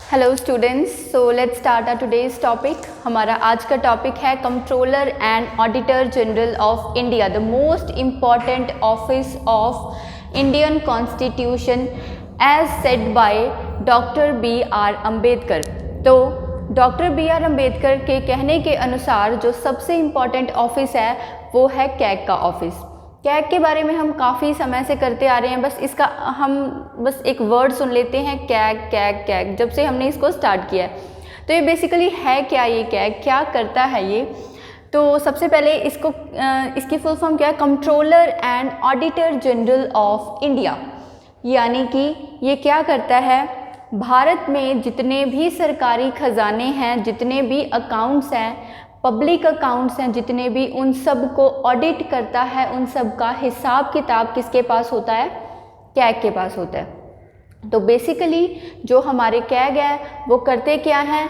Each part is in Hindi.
Hello students, so let's start our today's topic. हमारा आज का टॉपिक है controller and auditor general of India, the most important office of Indian constitution as said by doctor B R Ambedkar. तो डॉक्टर बी आर अम्बेडकर के कहने के अनुसार जो सबसे इम्पॉर्टेंट ऑफिस है वो है कैग का ऑफिस। कैग के बारे में हम काफ़ी समय से करते आ रहे हैं, बस इसका हम बस एक वर्ड सुन लेते हैं, कैग कैग कैग, जब से हमने इसको स्टार्ट किया है। तो ये बेसिकली है क्या, ये कैग क्या करता है ये? तो सबसे पहले इसकी फुल फॉर्म क्या है? Controller and auditor general of India. यानी कि ये क्या करता है, भारत में जितने भी सरकारी खजाने हैं, जितने भी अकाउंट्स हैं, पब्लिक अकाउंट्स हैं, जितने भी, उन सब को ऑडिट करता है। उन सब का हिसाब किताब किसके पास होता है? कैग के पास होता है। तो बेसिकली जो हमारे कैग है वो करते क्या हैं?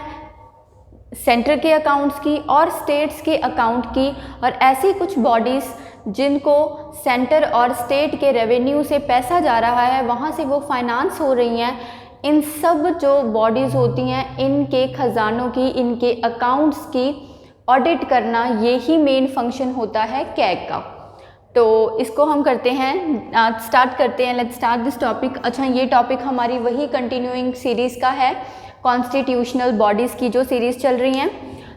सेंटर के अकाउंट्स की और स्टेट्स के अकाउंट की, और ऐसी कुछ बॉडीज़ जिनको सेंटर और स्टेट के रेवेन्यू से पैसा जा रहा है, वहाँ से वो फाइनेंस हो रही हैं, इन सब जो बॉडीज़ होती हैं, इनके खजानों की, इनके अकाउंट्स की ऑडिट करना, ये ही मेन फंक्शन होता है कैग का। तो इसको हम करते हैं, स्टार्ट करते हैं। Let's start this topic. अच्छा, ये टॉपिक हमारी वही कंटिन्यूइंग सीरीज़ का है, कॉन्स्टिट्यूशनल बॉडीज़ की जो सीरीज़ चल रही हैं।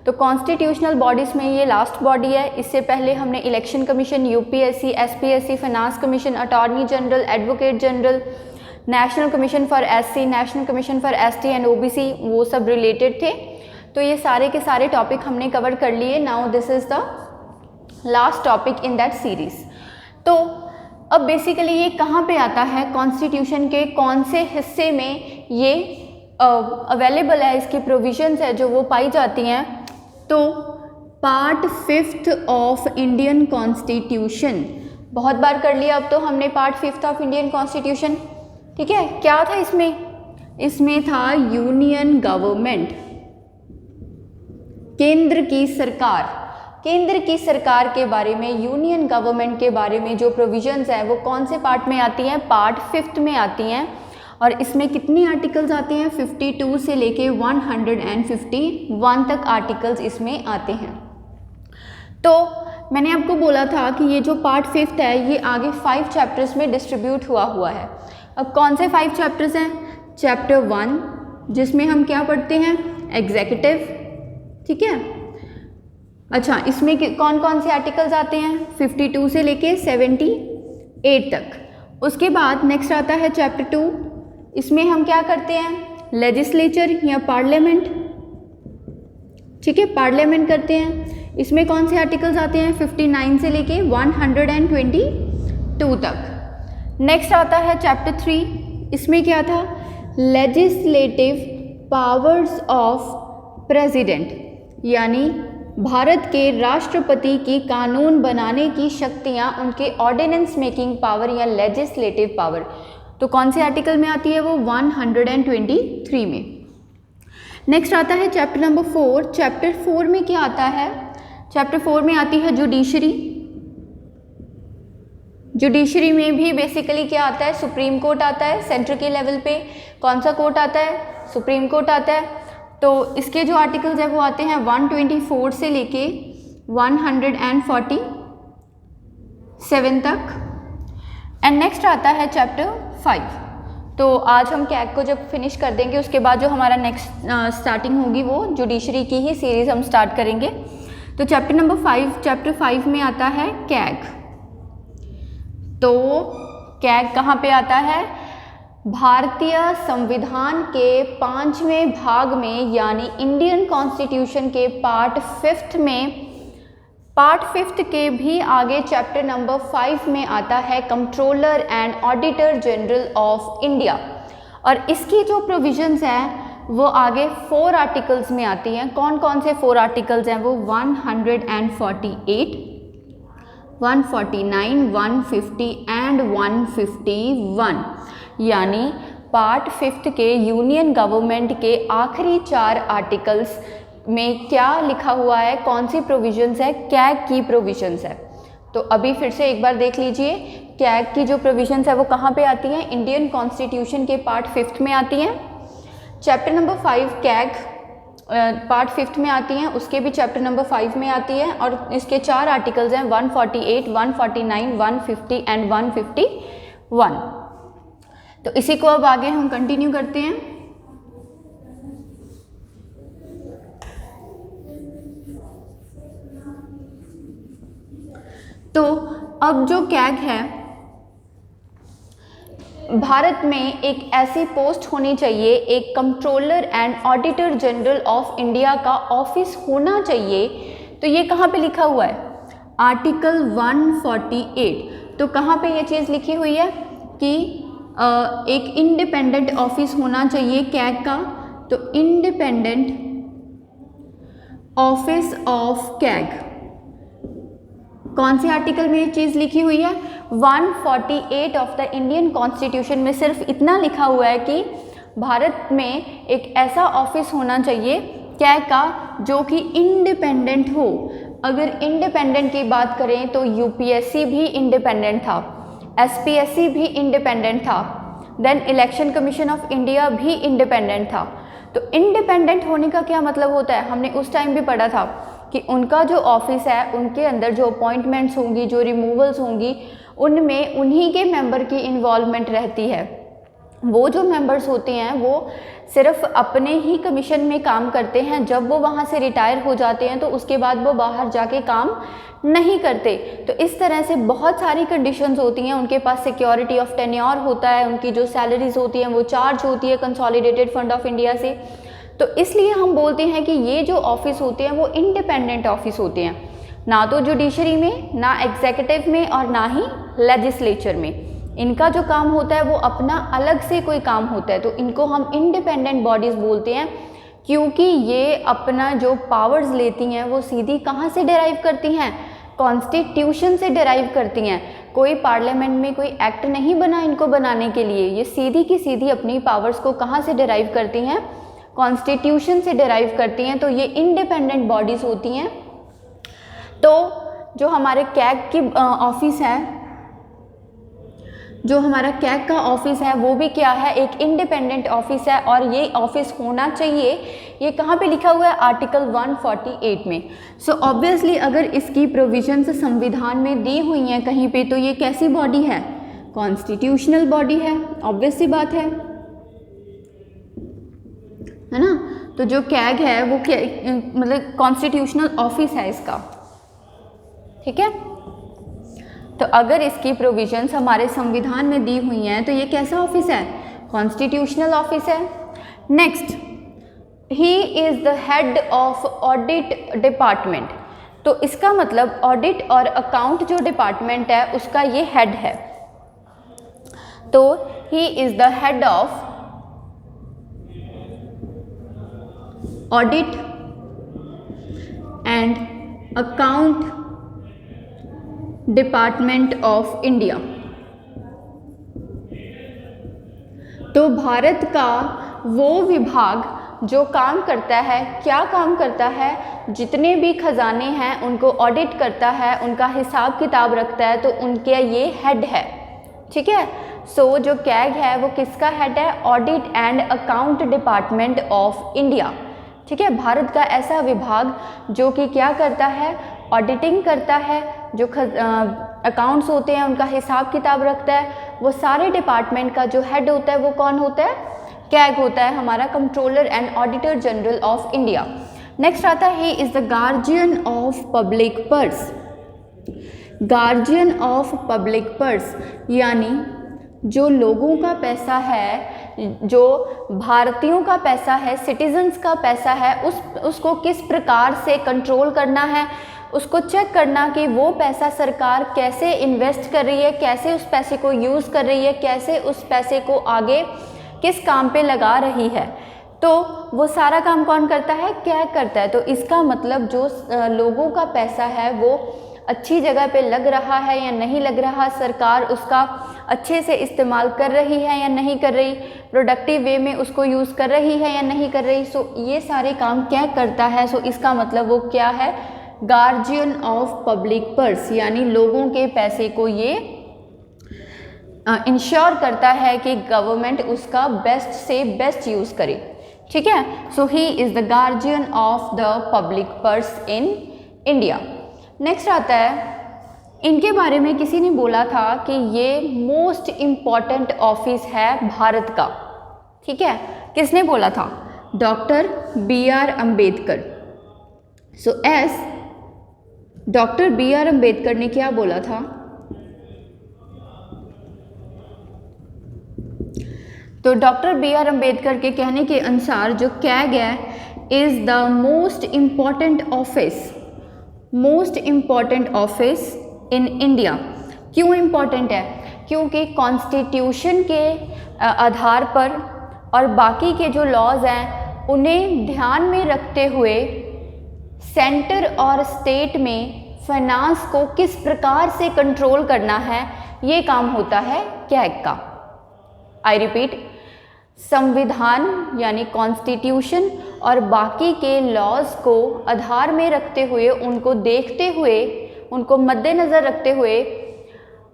तो कॉन्स्टिट्यूशनल बॉडीज़ में ये लास्ट बॉडी है। इससे पहले हमने election commission, UPSC, SPSC, finance commission, attorney general, advocate general, national commission for SC, national commission for ST and OBC, वो सब रिलेटेड थे। तो ये सारे के सारे टॉपिक हमने कवर कर लिए। Now this is the last topic in that series. तो अब बेसिकली ये कहाँ पे आता है, कॉन्स्टिट्यूशन के कौन से हिस्से में ये अवेलेबल है, इसकी प्रोविजंस है जो वो पाई जाती हैं? तो पार्ट 5 ऑफ इंडियन कॉन्स्टिट्यूशन, बहुत बार कर लिया अब तो हमने पार्ट 5 ऑफ इंडियन कॉन्स्टिट्यूशन। ठीक है, क्या था इसमें? इसमें था यूनियन गवर्नमेंट, केंद्र की सरकार। केंद्र की सरकार के बारे में, यूनियन गवर्नमेंट के बारे में जो प्रोविजंस हैं वो कौन से पार्ट में आती हैं? पार्ट 5 में आती हैं। और इसमें कितनी आर्टिकल्स आते हैं? 52 से लेके 151 तक आर्टिकल्स इसमें आते हैं। तो मैंने आपको बोला था कि ये जो पार्ट 5 है ये आगे 5 चैप्टर्स में डिस्ट्रीब्यूट हुआ है। अब कौन से 5 चैप्टर्स हैं? चैप्टर 1 जिसमें हम क्या पढ़ते हैं? एग्जीक्यूटिव। ठीक है। अच्छा, इसमें कौन कौन से आर्टिकल्स आते हैं? 52 से लेके 78 तक। उसके बाद नेक्स्ट आता है चैप्टर 2। इसमें हम क्या करते हैं? लेजिस्लेचर या पार्लियामेंट। ठीक है, पार्लियामेंट करते हैं। इसमें कौन से आर्टिकल्स आते हैं? 59 से लेके 122 तक। नेक्स्ट आता है चैप्टर 3। इसमें क्या था? लेजिस्लेटिव पावर्स ऑफ प्रेसिडेंट, यानी भारत के राष्ट्रपति की कानून बनाने की शक्तियां, उनके ऑर्डिनेंस मेकिंग पावर या लेजिस्लेटिव पावर। तो कौन से आर्टिकल में आती है वो? 123 में। नेक्स्ट आता है चैप्टर नंबर 4। चैप्टर 4 में क्या आता है? चैप्टर 4 में आती है जुडिशरी। जुडिशरी में भी बेसिकली क्या आता है? सुप्रीम कोर्ट आता है। सेंटर के लेवल पे कौन सा कोर्ट आता है? सुप्रीम कोर्ट आता है। तो इसके जो आर्टिकल्स हैं वो आते हैं 124 से लेके 147 तक। एंड नेक्स्ट आता है चैप्टर 5। तो आज हम कैग को जब फिनिश कर देंगे उसके बाद जो हमारा नेक्स्ट स्टार्टिंग होगी वो जुडिशरी की ही सीरीज़ हम स्टार्ट करेंगे। तो चैप्टर नंबर 5, चैप्टर 5 में आता है कैग। तो कैग कहाँ पे आता है? भारतीय संविधान के 5वें भाग में, यानी इंडियन कॉन्स्टिट्यूशन के पार्ट 5 में, पार्ट 5 के भी आगे चैप्टर नंबर 5 में आता है controller and auditor general of India. और इसकी जो प्रोविजंस हैं वो आगे 4 आर्टिकल्स में आती हैं। कौन कौन से 4 आर्टिकल्स हैं वो? 148, 149, 150 एंड 151। यानी पार्ट 5 के यूनियन गवर्नमेंट के आखिरी 4 आर्टिकल्स में क्या लिखा हुआ है, कौन सी प्रोविजंस है? कैग की प्रोविजंस है। तो अभी फिर से एक बार देख लीजिए, कैग की जो प्रोविजंस है वो कहाँ पे आती हैं? इंडियन कॉन्स्टिट्यूशन के पार्ट 5 में आती हैं। चैप्टर नंबर 5 कैग पार्ट 5 में आती हैं, उसके भी चैप्टर नंबर 5 में आती है और इसके 4 आर्टिकल्स हैं 148, 149, 150 एंड 151। तो इसी को अब आगे हम कंटिन्यू करते हैं। तो अब जो कैग है, भारत में एक ऐसी पोस्ट होनी चाहिए, एक controller and auditor general of India का ऑफिस होना चाहिए। तो ये कहाँ पे लिखा हुआ है? आर्टिकल 148। तो कहाँ पे ये चीज़ लिखी हुई है कि एक इंडिपेंडेंट ऑफिस होना चाहिए कैग का। तो इंडिपेंडेंट ऑफिस ऑफ कैग कौन से आर्टिकल में ये चीज़ लिखी हुई है? 148 ऑफ द इंडियन कॉन्स्टिट्यूशन में सिर्फ इतना लिखा हुआ है कि भारत में एक ऐसा ऑफिस होना चाहिए कैग का जो कि इंडिपेंडेंट हो। अगर इंडिपेंडेंट की बात करें तो यूपीएससी भी इंडिपेंडेंट था, एसपीएससी भी इंडिपेंडेंट था, then election commission of India भी इंडिपेंडेंट था। तो इंडिपेंडेंट होने का क्या मतलब होता है? हमने उस टाइम भी पढ़ा था कि उनका जो ऑफिस है, उनके अंदर जो अपॉइंटमेंट्स होंगी, जो रिमूवल्स होंगी, उनमें उन्हीं के मेंबर की इन्वॉल्वमेंट रहती है। वो जो मेंबर्स होते हैं वो सिर्फ अपने ही कमीशन में काम करते हैं। जब वो वहाँ से रिटायर हो जाते हैं तो उसके बाद वो बाहर जाके काम नहीं करते। तो इस तरह से बहुत सारी कंडीशंस होती हैं। उनके पास सिक्योरिटी ऑफ टेन्योर होता है, उनकी जो सैलरीज होती हैं वो चार्ज होती है कंसोलिडेटेड फंड ऑफ इंडिया से। तो इसलिए हम बोलते हैं कि ये जो ऑफिस होते हैं वो इंडिपेंडेंट ऑफिस होते हैं, ना तो जुडिशरी में, ना एग्जीक्यूटिव में और ना ही लेजिस्लेचर में। इनका जो काम होता है वो अपना अलग से कोई काम होता है। तो इनको हम इंडिपेंडेंट बॉडीज़ बोलते हैं क्योंकि ये अपना जो पावर्स लेती हैं वो सीधी कहाँ से डिराइव करती हैं? कॉन्स्टिट्यूशन से डिराइव करती हैं। कोई पार्लियामेंट में कोई एक्ट नहीं बना इनको बनाने के लिए। ये सीधी की सीधी अपनी पावर्स को कहाँ से डिराइव करती हैं? कॉन्स्टिट्यूशन से डिराइव करती हैं। तो ये इंडिपेंडेंट बॉडीज़ होती हैं। तो जो हमारे कैग की ऑफिस है, जो हमारा कैग का ऑफिस है वो भी क्या है? एक इंडिपेंडेंट ऑफिस है और ये ऑफिस होना चाहिए। ये कहाँ पे लिखा हुआ है? आर्टिकल 148 में। सो ऑब्वियसली अगर इसकी प्रोविजंस संविधान में दी हुई हैं कहीं पे, तो ये कैसी बॉडी है? कॉन्स्टिट्यूशनल बॉडी है। ऑब्वियस सी बात है ना? तो जो कैग है वो क्या मतलब कॉन्स्टिट्यूशनल ऑफिस है इसका, ठीक है। तो अगर इसकी प्रोविजंस हमारे संविधान में दी हुई हैं तो ये कैसा ऑफिस है? कॉन्स्टिट्यूशनल ऑफिस है। Next, he is the head of audit department. तो इसका मतलब ऑडिट और अकाउंट जो डिपार्टमेंट है उसका ये हेड है। तो he is the head of audit and account department of India. तो भारत का वो विभाग जो काम करता है, क्या काम करता है? जितने भी खजाने हैं उनको ऑडिट करता है, उनका हिसाब किताब रखता है। तो उनके ये हेड है, ठीक है। सो जो कैग है वो किसका हेड है? Audit and account department of India, ठीक है। भारत का ऐसा विभाग जो कि क्या करता है? ऑडिटिंग करता है, जो अकाउंट्स होते हैं उनका हिसाब किताब रखता है। वो सारे डिपार्टमेंट का जो हेड होता है वो कौन होता है? कैग होता है, हमारा controller and auditor general of India. Next आता है ही is the guardian of public purse. Guardian of public purse यानी जो लोगों का पैसा है, जो भारतीयों का पैसा है, सिटीजन्स का पैसा है, उसको किस प्रकार से कंट्रोल करना है, उसको चेक करना कि वो पैसा सरकार कैसे इन्वेस्ट कर रही है, कैसे उस पैसे को यूज़ कर रही है, कैसे उस पैसे को आगे किस काम पे लगा रही है। तो वो सारा काम कौन करता है? कैग करता है। तो इसका मतलब जो लोगों का पैसा है वो अच्छी जगह पे लग रहा है या नहीं लग रहा, सरकार उसका अच्छे से इस्तेमाल कर रही है या नहीं कर रही, प्रोडक्टिव वे में उसको यूज़ कर रही है या नहीं कर रही। सो ये सारे काम कैग करता है। सो इसका मतलब वो क्या है? गार्जियन ऑफ पब्लिक पर्स, यानी लोगों के पैसे को ये इंश्योर करता है कि गवर्नमेंट उसका बेस्ट से बेस्ट यूज़ करे। ठीक है। So he is the guardian of the public purse in India. Next आता है, इनके बारे में किसी ने बोला था कि ये मोस्ट इम्पॉर्टेंट ऑफिस है भारत का। ठीक है, किसने बोला था? Doctor BR Ambedkar. So as doctor BR Ambedkar ने क्या बोला था? तो डॉक्टर BR अम्बेडकर के कहने के अनुसार जो कैग है is the most important office in India. क्यों इम्पॉर्टेंट है? क्योंकि कॉन्स्टिट्यूशन के आधार पर और बाकी के जो लॉज हैं उन्हें ध्यान में रखते हुए सेंटर और स्टेट में फाइनेंस को किस प्रकार से कंट्रोल करना है, ये काम होता है कैग का। आई रिपीट, संविधान यानी कॉन्स्टिट्यूशन और बाकी के लॉज को आधार में रखते हुए, उनको देखते हुए, उनको मद्देनज़र रखते हुए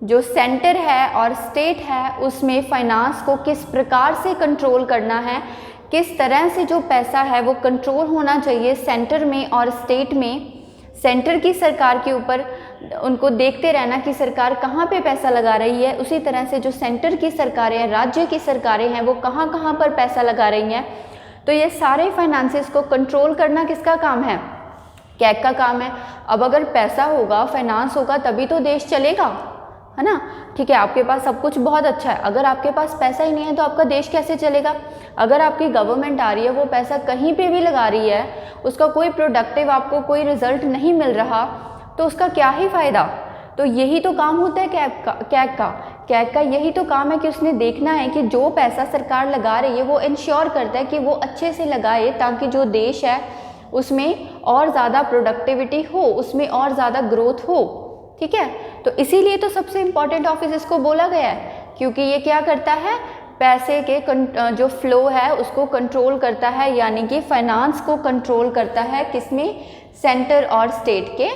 जो सेंटर है और स्टेट है उसमें फाइनेंस को किस प्रकार से कंट्रोल करना है, किस तरह से जो पैसा है वो कंट्रोल होना चाहिए सेंटर में और स्टेट में। सेंटर की सरकार के ऊपर उनको देखते रहना कि सरकार कहाँ पे पैसा लगा रही है, उसी तरह से जो सेंटर की सरकारें हैं, राज्य की सरकारें हैं, वो कहाँ कहाँ पर पैसा लगा रही हैं। तो ये सारे फाइनेंसेस को कंट्रोल करना किसका काम है? कैग का काम है। अब अगर पैसा होगा, फाइनेंस होगा, तभी तो देश चलेगा, है ना। ठीक है, आपके पास सब कुछ बहुत अच्छा है, अगर आपके पास पैसा ही नहीं है तो आपका देश कैसे चलेगा? अगर आपकी गवर्नमेंट आ रही है, वो पैसा कहीं पे भी लगा रही है, उसका कोई प्रोडक्टिव आपको कोई रिजल्ट नहीं मिल रहा, तो उसका क्या ही फ़ायदा? तो यही तो काम होता है कैग का यही तो काम है कि उसने देखना है कि जो पैसा सरकार लगा रही है वो इंश्योर करता है कि वो अच्छे से लगाए, ताकि जो देश है उसमें और ज़्यादा प्रोडक्टिविटी हो, उसमें और ज़्यादा ग्रोथ हो। ठीक है, तो इसीलिए तो सबसे इम्पॉर्टेंट ऑफिस इसको बोला गया है, क्योंकि ये क्या करता है? पैसे के जो फ्लो है उसको कंट्रोल करता है, यानी कि फाइनेंस को कंट्रोल करता है, किसमें? सेंटर और स्टेट के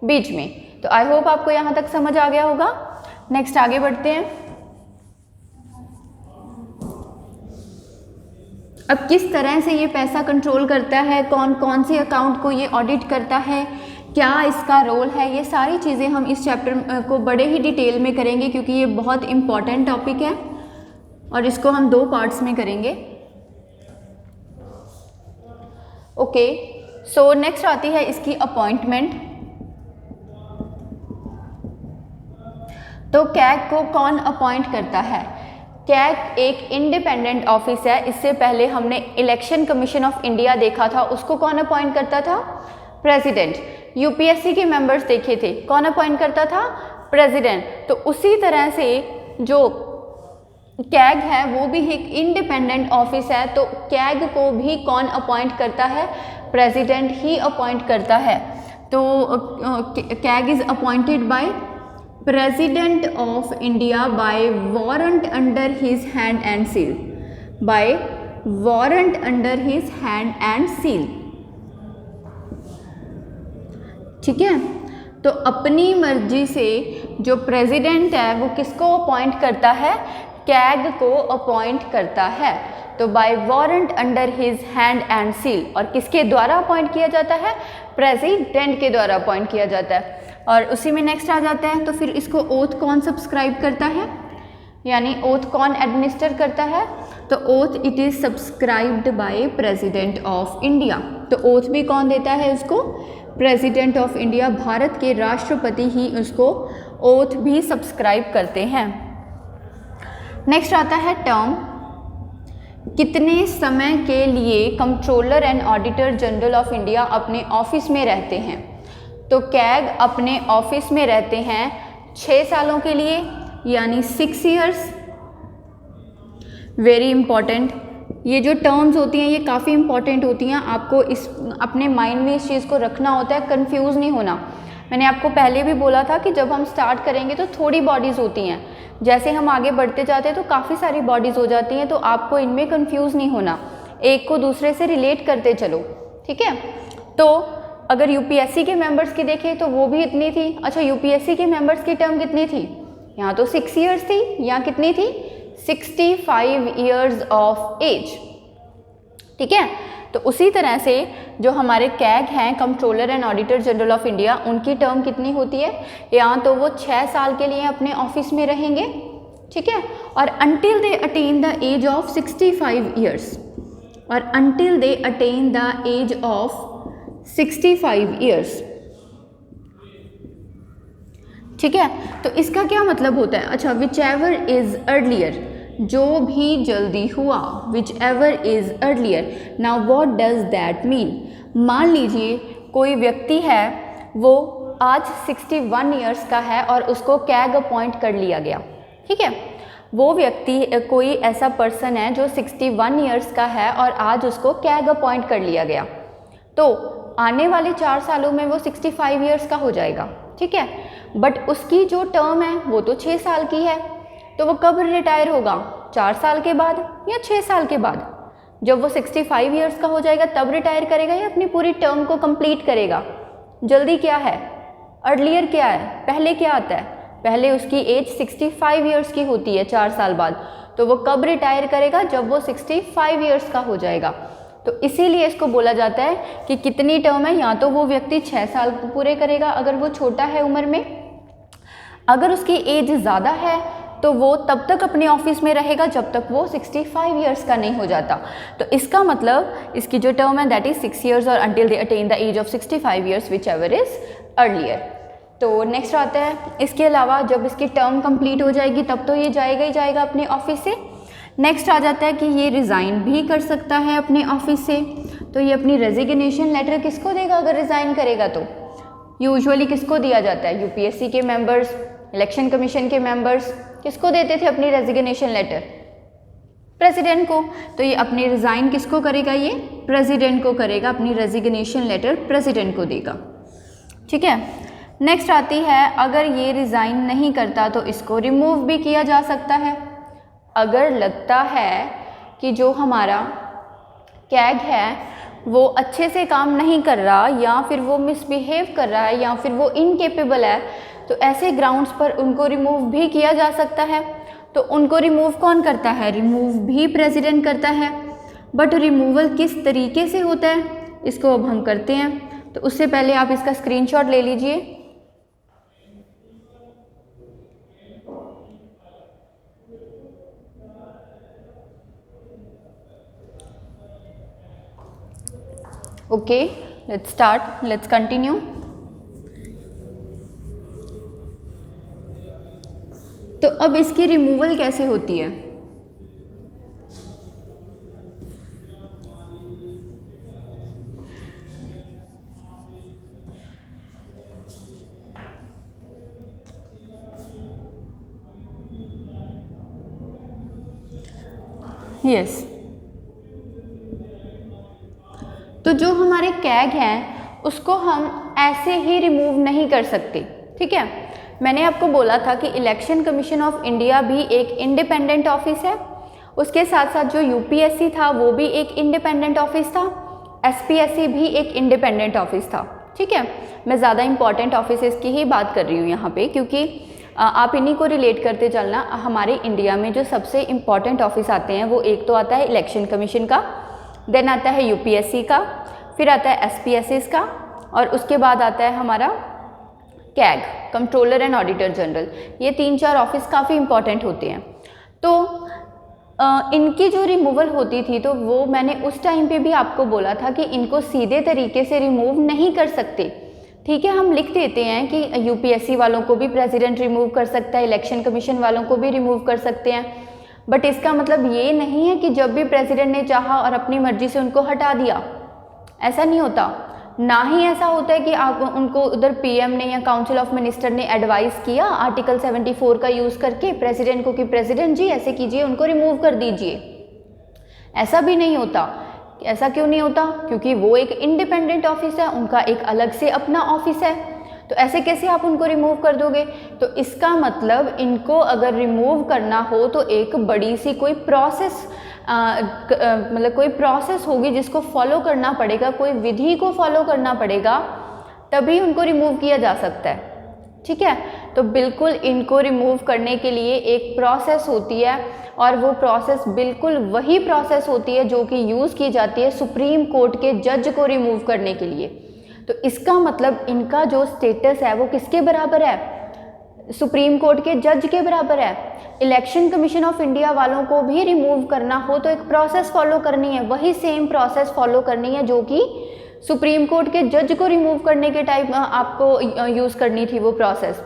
बीच में। तो आई होप आपको यहाँ तक समझ आ गया होगा। नेक्स्ट आगे बढ़ते हैं। अब किस तरह से ये पैसा कंट्रोल करता है, कौन कौन से अकाउंट को ये ऑडिट करता है, क्या इसका रोल है, ये सारी चीज़ें हम इस चैप्टर को बड़े ही डिटेल में करेंगे, क्योंकि ये बहुत इम्पॉर्टेंट टॉपिक है और इसको हम 2 पार्ट्स में करेंगे। ओके, सो नेक्स्ट आती है इसकी अपॉइंटमेंट। तो कैग को कौन अपॉइंट करता है? कैग एक इंडिपेंडेंट ऑफिस है। इससे पहले हमने इलेक्शन कमीशन ऑफ इंडिया देखा था, उसको कौन अपॉइंट करता था? प्रेसिडेंट। यूपीएससी के मेंबर्स देखे थे, कौन अपॉइंट करता था? प्रेसिडेंट। तो उसी तरह से जो कैग है वो भी एक इंडिपेंडेंट ऑफिस है, तो कैग को भी कौन अपॉइंट करता है? प्रेसिडेंट ही अपॉइंट करता है। तो CAG is appointed by president of India by warrant under his hand and seal, by warrant under his hand and seal. ठीक है, तो अपनी मर्जी से जो प्रेसिडेंट है वो किसको अपॉइंट करता है? कैग को अपॉइंट करता है। तो by warrant under his hand and seal, और किसके द्वारा अपॉइंट किया जाता है? प्रेसिडेंट के द्वारा अपॉइंट किया जाता है। और उसी में नेक्स्ट आ जाता है, तो फिर इसको ओथ कौन सब्सक्राइब करता है, यानी ओथ कौन एडमिनिस्टर करता है? तो oath it is subscribed bye president of India. तो ओथ भी कौन देता है उसको? प्रेसिडेंट ऑफ इंडिया, भारत के राष्ट्रपति ही उसको ओथ भी सब्सक्राइब करते हैं। नेक्स्ट आता है टर्म। कितने समय के लिए controller and auditor general of India अपने ऑफिस में रहते हैं? तो कैग अपने ऑफिस में रहते हैं 6 सालों के लिए, यानी 6 ईयर्स। वेरी इंपॉर्टेंट, ये जो टर्म्स होती हैं ये काफ़ी इंपॉर्टेंट होती हैं, आपको इस अपने माइंड में इस चीज़ को रखना होता है, कंफ्यूज नहीं होना। मैंने आपको पहले भी बोला था कि जब हम स्टार्ट करेंगे तो थोड़ी बॉडीज़ होती हैं, जैसे हम आगे बढ़ते जाते हैं तो काफ़ी सारी बॉडीज़ हो जाती हैं, तो आपको इनमें कंफ्यूज नहीं होना, एक को दूसरे से रिलेट करते चलो। ठीक है, तो अगर यूपीएससी के मेंबर्स की देखें तो वो भी इतनी थी। अच्छा, यूपीएससी के मेंबर्स की टर्म कितनी थी? यहाँ तो 6 ईयर्स थी, यहाँ कितनी थी? 65 ईयर्स ऑफ एज। ठीक है। तो उसी तरह से जो हमारे कैग हैं, controller and auditor general of India, उनकी टर्म कितनी होती है, या तो वो 6 साल के लिए अपने ऑफिस में रहेंगे, ठीक है, और until they attain the age of 65 years, और until they attain the age of 65 years, ठीक है। तो इसका क्या मतलब होता है, अच्छा, विच एवर इज अर्लियर, जो भी जल्दी हुआ, which ever is earlier. Now what does that mean, मान लीजिए कोई व्यक्ति है वो आज 61 ईयर्स का है और उसको कैग अपॉइंट कर लिया गया, ठीक है। वो व्यक्ति, कोई ऐसा पर्सन है जो 61 ईयर्स का है और आज उसको कैग अपॉइंट कर लिया गया, तो आने वाले 4 सालों में वो 65 ईयर्स का हो जाएगा, ठीक है। बट उसकी जो टर्म है वो तो 6 साल की है, तो वो कब रिटायर होगा, 4 साल के बाद या 6 साल के बाद। जब वो 65 ईयर्स का हो जाएगा तब रिटायर करेगा या अपनी पूरी टर्म को कंप्लीट करेगा। जल्दी क्या है, अर्लियर क्या है, पहले क्या आता है, पहले उसकी एज 65 ईयर्स की होती है 4 साल बाद, तो वो कब रिटायर करेगा, जब वो 65 ईयर्स का हो जाएगा। तो इसीलिए इसको बोला जाता है कि कितनी टर्म है, या तो वो व्यक्ति 6 साल पूरे करेगा अगर वो छोटा है उम्र में, अगर उसकी एज ज़्यादा है तो वो तब तक अपने ऑफिस में रहेगा जब तक वो 65 ईयर्स का नहीं हो जाता। तो इसका मतलब इसकी जो टर्म है दैट इज 6 ईयर्स और until they attain the age of 65 years whichever is earlier. तो नेक्स्ट आता है, इसके अलावा जब इसकी टर्म कंप्लीट हो जाएगी तब तो ये जाएगा ही जाएगा अपने ऑफिस से। नेक्स्ट आ जाता है कि ये रिज़ाइन भी कर सकता है अपने ऑफिस से। तो ये अपनी रेजिग्नेशन लेटर किसको देगा अगर रिज़ाइन करेगा, तो यूजुअली किसको दिया जाता है, यूपीएससी के मेंबर्स, इलेक्शन कमीशन के मेंबर्स किसको देते थे अपनी रेजिग्नेशन लेटर, प्रेसिडेंट को। तो ये अपनी रिज़ाइन किसको करेगा, ये प्रेसिडेंट को करेगा, अपनी रेजिग्नेशन लेटर प्रेसिडेंट को देगा, ठीक है। नेक्स्ट आती है, अगर ये रिज़ाइन नहीं करता तो इसको रिमूव भी किया जा सकता है। अगर लगता है कि जो हमारा कैग है वो अच्छे से काम नहीं कर रहा, या फिर वो मिसबिहेव कर रहा है, या फिर वो इनकेपेबल है, तो ऐसे ग्राउंड्स पर उनको रिमूव भी किया जा सकता है। तो उनको रिमूव कौन करता है, रिमूव भी प्रेसिडेंट करता है। बट रिमूवल किस तरीके से होता है इसको अब हम करते हैं। तो उससे पहले आप इसका स्क्रीनशॉट ले लीजिए। Okay, let's start, let's continue. तो अब इसकी रिमूवल कैसे होती है, यस तो जो हमारे कैग हैं उसको हम ऐसे ही रिमूव नहीं कर सकते, ठीक है। मैंने आपको बोला था कि इलेक्शन कमीशन ऑफ इंडिया भी एक इंडिपेंडेंट ऑफिस है, उसके साथ साथ जो यूपीएससी था वो भी एक इंडिपेंडेंट ऑफिस था, एसपीएससी भी एक इंडिपेंडेंट ऑफिस था, ठीक है। मैं ज़्यादा इंपॉर्टेंट ऑफिसेस की ही बात कर रही हूँ यहाँ पे, क्योंकि आप इन्हीं को रिलेट करते चलना। हमारे इंडिया में जो सबसे इम्पॉर्टेंट ऑफिस आते हैं वो एक तो आता है इलेक्शन कमीशन का, देन आता है यूपीएससी का, फिर आता है एसपीएससी का, और उसके बाद आता है हमारा CAG, controller and auditor general. ये 3-4 ऑफिस काफ़ी इंपॉर्टेंट होते हैं। तो इनकी जो रिमूवल होती थी तो वो मैंने उस टाइम पे भी आपको बोला था कि इनको सीधे तरीके से रिमूव नहीं कर सकते, ठीक है। हम लिख देते हैं कि यूपीएससी वालों को भी प्रेसिडेंट रिमूव कर सकता है, इलेक्शन कमीशन वालों को भी रिमूव कर सकते हैं, बट इसका मतलब ये नहीं है कि जब भी प्रेसिडेंट ने चाहा और अपनी मर्जी से उनको हटा दिया, ऐसा नहीं होता। ना ही ऐसा होता है कि आप उनको उधर पीएम ने या काउंसिल ऑफ मिनिस्टर ने एडवाइस किया आर्टिकल 74 का यूज़ करके प्रेसिडेंट को कि प्रेसिडेंट जी ऐसे कीजिए, उनको रिमूव कर दीजिए, ऐसा भी नहीं होता। ऐसा क्यों नहीं होता, क्योंकि वो एक इंडिपेंडेंट ऑफिस है, उनका एक अलग से अपना ऑफिस है, तो ऐसे कैसे आप उनको रिमूव कर दोगे। तो इसका मतलब इनको अगर रिमूव करना हो तो एक बड़ी सी कोई प्रोसेस मतलब कोई प्रोसेस होगी जिसको फॉलो करना पड़ेगा, कोई विधि को फॉलो करना पड़ेगा, तभी उनको रिमूव किया जा सकता है, ठीक है। तो बिल्कुल इनको रिमूव करने के लिए एक प्रोसेस होती है और वो प्रोसेस बिल्कुल वही प्रोसेस होती है जो कि यूज़ की जाती है सुप्रीम कोर्ट के जज को रिमूव करने के लिए। तो इसका मतलब इनका जो स्टेटस है वो किसके बराबर है? सुप्रीम कोर्ट के जज के बराबर है। इलेक्शन कमीशन ऑफ इंडिया वालों को भी रिमूव करना हो तो एक प्रोसेस फॉलो करनी है, वही सेम प्रोसेस फॉलो करनी है जो कि सुप्रीम कोर्ट के जज को रिमूव करने के टाइप आपको यूज़ करनी थी वो प्रोसेस।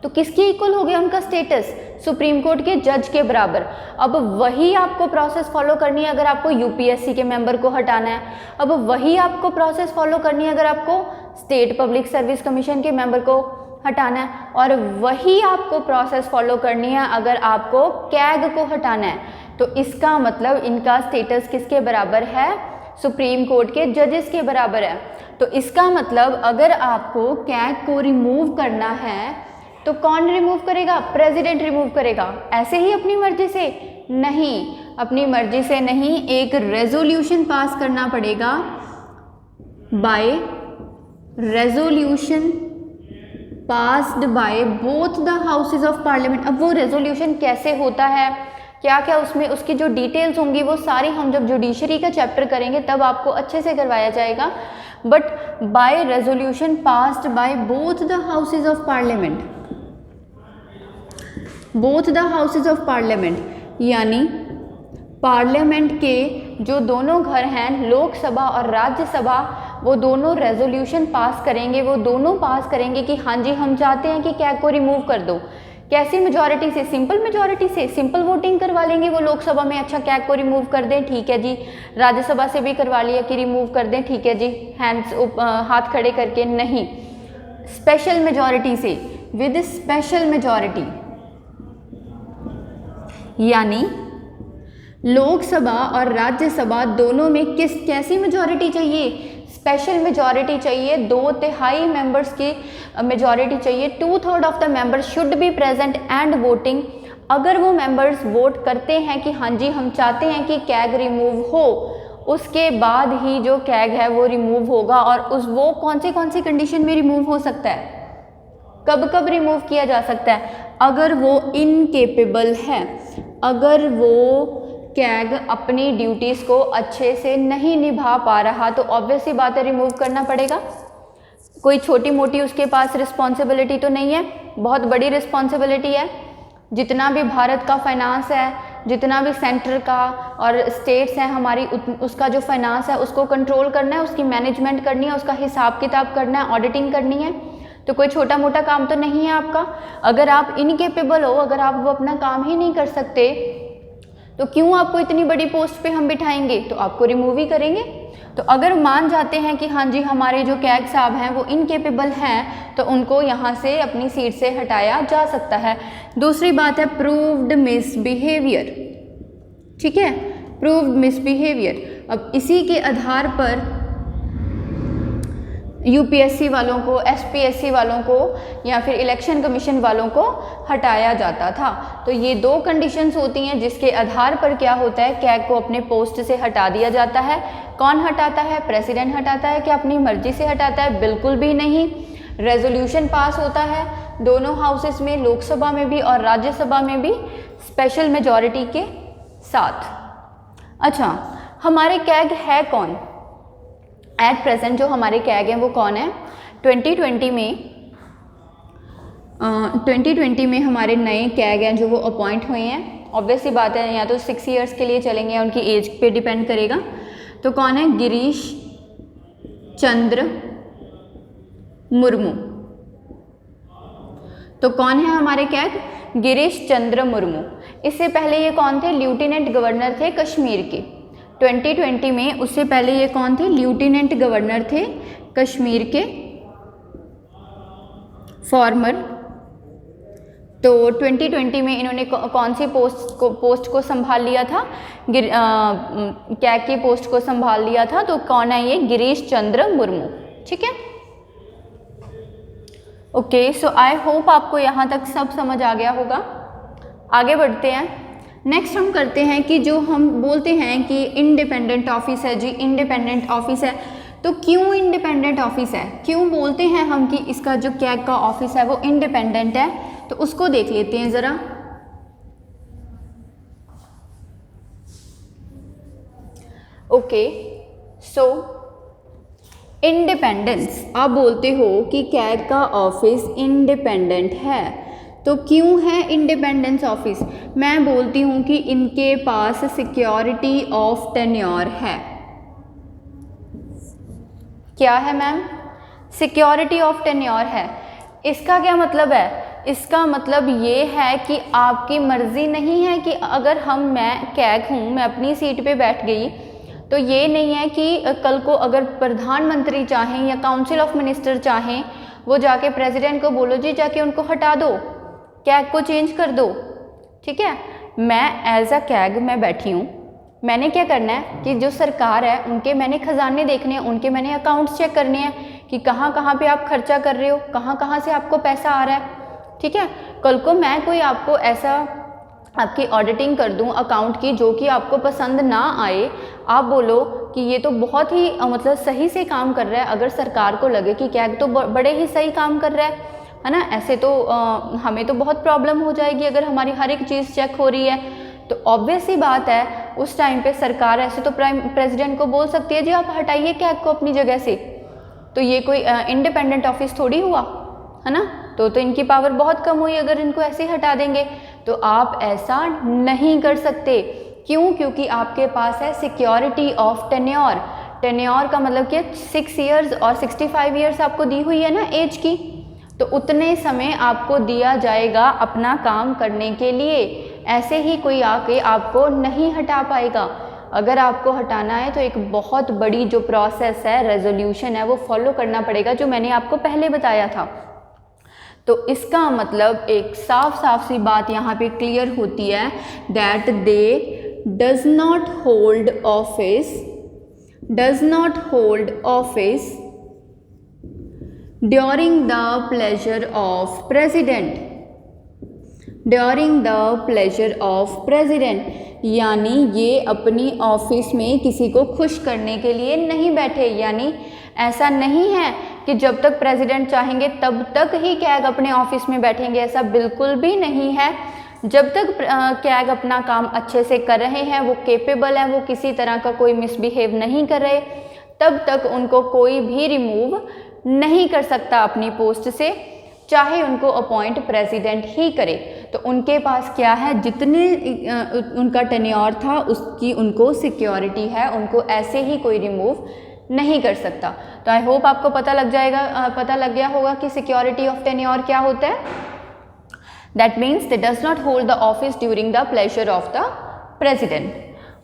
तो किसके इक्वल हो गया उनका स्टेटस? सुप्रीम कोर्ट के जज के बराबर। अब वही आपको प्रोसेस फॉलो करनी है अगर आपको यूपीएससी के मेंबर को हटाना है, अब वही आपको प्रोसेस फॉलो करनी है अगर आपको स्टेट पब्लिक सर्विस कमीशन के मेंबर को हटाना है, और वही आपको प्रोसेस फॉलो करनी है अगर आपको कैग को हटाना है। तो इसका मतलब इनका स्टेटस किसके बराबर है? सुप्रीम कोर्ट के जजेस के बराबर है। तो इसका मतलब अगर आपको कैग को रिमूव करना है तो कौन रिमूव करेगा? प्रेसिडेंट रिमूव करेगा। ऐसे ही अपनी मर्जी से नहीं, अपनी मर्जी से नहीं, एक रेजोल्यूशन पास करना पड़ेगा, by resolution passed by both the houses of parliament. अब वो रेजोल्यूशन कैसे होता है, क्या क्या उसमें उसकी जो डिटेल्स होंगी वो सारी हम जब जुडिशरी का चैप्टर करेंगे तब आपको अच्छे से करवाया जाएगा। But by resolution passed by both the houses of parliament, both the houses of parliament यानी पार्लियामेंट के जो दोनों घर हैं, लोकसभा और राज्यसभा, वो दोनों रेजोल्यूशन पास करेंगे, वो दोनों पास करेंगे कि हाँ जी हम चाहते हैं कि कैग को रिमूव कर दो। कैसी मेजॉरिटी से? सिंपल मेजॉरिटी से, सिंपल वोटिंग करवा लेंगे वो लोकसभा में, अच्छा कैग को रिमूव कर दें, ठीक है जी। राज्यसभा से भी करवा लिया कि रिमूव कर दें, ठीक है जी, हैंड्स हाथ खड़े करके। नहीं, स्पेशल मेजॉरिटी से, विद स्पेशल मेजॉरिटी, यानी लोकसभा और राज्यसभा दोनों में कैसी मेजॉरिटी चाहिए? स्पेशल मेजॉरिटी चाहिए, 2/3 मेंबर्स की मेजॉरिटी चाहिए। 2/3 of the members should be present and voting. अगर वो मेंबर्स वोट करते हैं कि हाँ जी हम चाहते हैं कि कैग रिमूव हो, उसके बाद ही जो कैग है वो रिमूव होगा। और वो कौन सी कंडीशन में रिमूव हो सकता है, कब कब रिमूव किया जा सकता है? अगर वो इनकेपेबल है, अगर वो कैग अपनी ड्यूटीज़ को अच्छे से नहीं निभा पा रहा तो ऑब्वियस सी बात है रिमूव करना पड़ेगा। कोई छोटी मोटी उसके पास रिस्पॉन्सिबिलिटी तो नहीं है, बहुत बड़ी रिस्पॉन्सिबिलिटी है। जितना भी भारत का फाइनेंस है, जितना भी सेंटर का और स्टेट्स हैं हमारी, उसका जो फाइनेंस है उसको कंट्रोल करना है, उसकी मैनेजमेंट करनी है, उसका हिसाब किताब करना है, ऑडिटिंग करनी है। तो कोई छोटा मोटा काम तो नहीं है आपका। अगर आप इनकेपेबल हो, अगर आप वो अपना काम ही नहीं कर सकते तो क्यों आपको इतनी बड़ी पोस्ट पे हम बिठाएंगे? तो आपको रिमूव ही करेंगे। तो अगर मान जाते हैं कि हाँ जी हमारे जो कैग साहब हैं वो इनकेपेबल हैं तो उनको यहाँ से अपनी सीट से हटाया जा सकता है। दूसरी बात है प्रूव्ड मिसबिहेवियर, ठीक है, प्रूव्ड मिसबिहेवियर। अब इसी के आधार पर यूपीएससी वालों को, एसपीएससी वालों को या फिर इलेक्शन कमीशन वालों को हटाया जाता था। तो ये 2 कंडीशंस होती हैं जिसके आधार पर क्या होता है, कैग को अपने पोस्ट से हटा दिया जाता है। कौन हटाता है? प्रेसिडेंट हटाता है। क्या अपनी मर्जी से हटाता है? बिल्कुल भी नहीं। रेजोल्यूशन पास होता है दोनों हाउसेस में, लोकसभा में भी और राज्यसभा में भी, स्पेशल मेजॉरिटी के साथ। अच्छा, हमारे कैग है कौन एट प्रेजेंट? जो हमारे कैग हैं वो कौन है? 2020 में हमारे नए कैग हैं जो वो अपॉइंट हुए हैं। ऑब्वियसली बात है या तो 6 इयर्स के लिए चलेंगे, उनकी एज पे डिपेंड करेगा। तो कौन है? गिरीश चंद्र मुर्मू। तो कौन है हमारे कैग? गिरीश चंद्र मुर्मू। इससे पहले ये कौन थे? लेफ्टिनेंट गवर्नर थे कश्मीर के। 2020 में उससे पहले ये कौन थे? लेफ्टिनेंट गवर्नर थे कश्मीर के, फॉर्मर। तो 2020 में इन्होंने कौन सी पोस्ट को संभाल लिया था? कैग की पोस्ट को संभाल लिया था। तो कौन है ये? गिरीश चंद्र मुर्मू, ठीक है। ओके, सो आई होप आपको यहाँ तक सब समझ आ गया होगा। आगे बढ़ते हैं। नेक्स्ट हम करते हैं कि जो हम बोलते हैं कि इंडिपेंडेंट ऑफिस है जी, इंडिपेंडेंट ऑफिस है, तो क्यों इंडिपेंडेंट ऑफिस है, क्यों बोलते हैं हम कि इसका जो कैग का ऑफिस है वो इंडिपेंडेंट है, तो उसको देख लेते हैं ज़रा। ओके, सो इंडिपेंडेंस, आप बोलते हो कि कैग का ऑफिस इंडिपेंडेंट है, तो क्यों है इंडिपेंडेंस ऑफिस? मैं बोलती हूँ कि इनके पास सिक्योरिटी ऑफ टेन्योर है। क्या है मैम? सिक्योरिटी ऑफ टेन्योर है। इसका क्या मतलब है? इसका मतलब ये है कि आपकी मर्ज़ी नहीं है कि अगर मैं कैग हूँ, मैं अपनी सीट पे बैठ गई, तो ये नहीं है कि कल को अगर प्रधानमंत्री चाहें या काउंसिल ऑफ मिनिस्टर चाहें, वो जाके प्रेसिडेंट को बोलो जी जाके उनको हटा दो, कैग को चेंज कर दो। ठीक है, मैं एज अ कैग मैं बैठी हूँ, मैंने क्या करना है कि जो सरकार है उनके मैंने खजाने देखने हैं, उनके मैंने अकाउंट्स चेक करने हैं कि कहाँ कहाँ पे आप खर्चा कर रहे हो, कहाँ कहाँ से आपको पैसा आ रहा है। ठीक है, कल को मैं कोई आपको ऐसा आपकी ऑडिटिंग कर दूं अकाउंट की जो कि आपको पसंद ना आए, आप बोलो कि ये तो बहुत ही मतलब सही से काम कर रहा है, अगर सरकार को लगे कि कैग तो बड़े ही सही काम कर रहा है ना, ऐसे तो हमें तो बहुत प्रॉब्लम हो जाएगी अगर हमारी हर एक चीज़ चेक हो रही है, तो ऑब्वियस सी बात है उस टाइम पे सरकार ऐसे तो प्रेसिडेंट को बोल सकती है जी आप हटाइए कैग को अपनी जगह से। तो ये कोई इंडिपेंडेंट ऑफिस थोड़ी हुआ, है ना, तो इनकी पावर बहुत कम हुई अगर इनको ऐसे हटा देंगे। तो आप ऐसा नहीं कर सकते। क्यों? क्योंकि आपके पास है सिक्योरिटी ऑफ टेन्योर। टेन्योर का मतलब कि 6 ईयर्स और 65 ईयर्स आपको दी हुई है ना एज की, तो उतने समय आपको दिया जाएगा अपना काम करने के लिए। ऐसे ही कोई आके आपको नहीं हटा पाएगा। अगर आपको हटाना है तो एक बहुत बड़ी जो प्रोसेस है, रेजोल्यूशन है, वो फॉलो करना पड़ेगा, जो मैंने आपको पहले बताया था। तो इसका मतलब एक साफ साफ सी बात यहाँ पे क्लियर होती है that they does not hold office during the pleasure of president, यानी ये अपनी ऑफिस में किसी को खुश करने के लिए नहीं बैठे। यानी ऐसा नहीं है कि जब तक प्रेसिडेंट चाहेंगे तब तक ही कैग अपने ऑफिस में बैठेंगे, ऐसा बिल्कुल भी नहीं है। जब तक कैग अपना काम अच्छे से कर रहे हैं, वो केपेबल है, वो किसी तरह का कोई मिसबिहेव नहीं कर रहे, तब तक उनको कोई भी रिमूव नहीं कर सकता अपनी पोस्ट से, चाहे उनको अपॉइंट प्रेसिडेंट ही करे। तो उनके पास क्या है, जितने उनका टेन्योर था उसकी उनको सिक्योरिटी है, उनको ऐसे ही कोई रिमूव नहीं कर सकता। तो आई होप आपको पता लग गया होगा कि सिक्योरिटी ऑफ टेन्योर क्या होता है। That means they does not hold the office during the pleasure of the president.